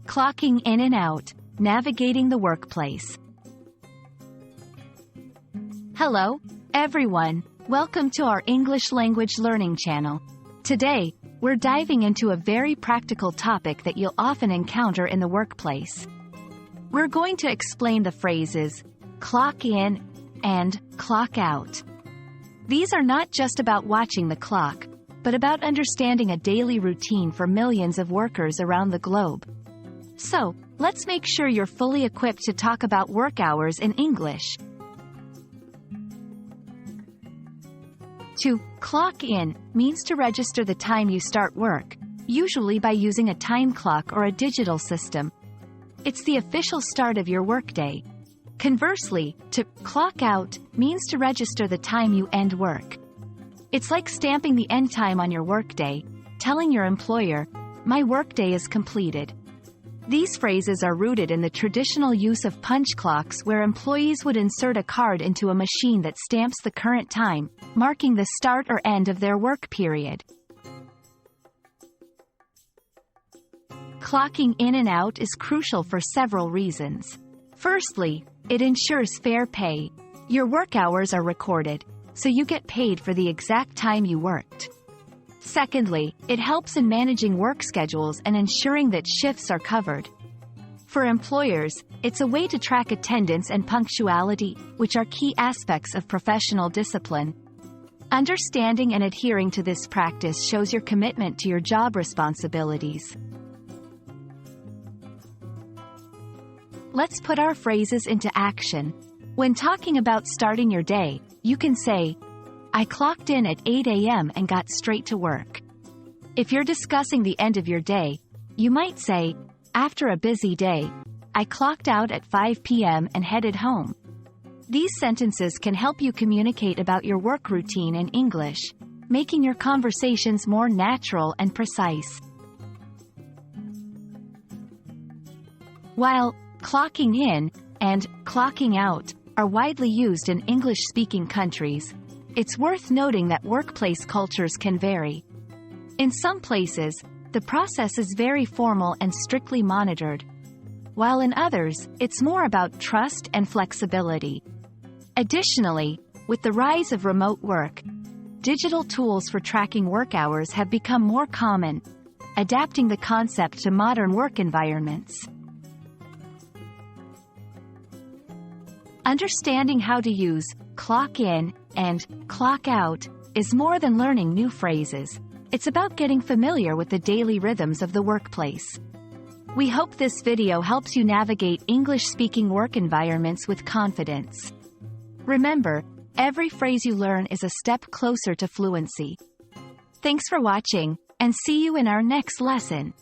Clocking in and out, navigating the workplace. Hello, everyone. Welcome to our English language learning channel. Today, we're diving into a very practical topic that you'll often encounter in the workplace. We're going to explain the phrases clock in and clock out. These are not just about watching the clock, but about understanding a daily routine for millions of workers around the globe. So, let's make sure you're fully equipped to talk about work hours in English. To clock in means to register the time you start work, usually by using a time clock or a digital system. It's the official start of your workday. Conversely, to clock out means to register the time you end work. It's like stamping the end time on your workday, telling your employer, "My workday is completed." These phrases are rooted in the traditional use of punch clocks where employees would insert a card into a machine that stamps the current time, marking the start or end of their work period. Clocking in and out is crucial for several reasons. Firstly, it ensures fair pay. Your work hours are recorded, so you get paid for the exact time you worked. Secondly, it helps in managing work schedules and ensuring that shifts are covered. For employers, it's a way to track attendance and punctuality, which are key aspects of professional discipline. Understanding and adhering to this practice shows your commitment to your job responsibilities. Let's put our phrases into action. When talking about starting your day, you can say, "I clocked in at 8 a.m. and got straight to work." If you're discussing the end of your day, you might say, "After a busy day, I clocked out at 5 p.m. and headed home." These sentences can help you communicate about your work routine in English, making your conversations more natural and precise. While clocking in and clocking out are widely used in English-speaking countries, it's worth noting that workplace cultures can vary. In some places, the process is very formal and strictly monitored, while in others, it's more about trust and flexibility. Additionally, with the rise of remote work, digital tools for tracking work hours have become more common, adapting the concept to modern work environments. Understanding how to use clock in and clock out is more than learning new phrases. It's about getting familiar with the daily rhythms of the workplace. We hope this video helps you navigate English-speaking work environments with confidence. Remember, every phrase you learn is a step closer to fluency. Thanks for watching, and see you in our next lesson.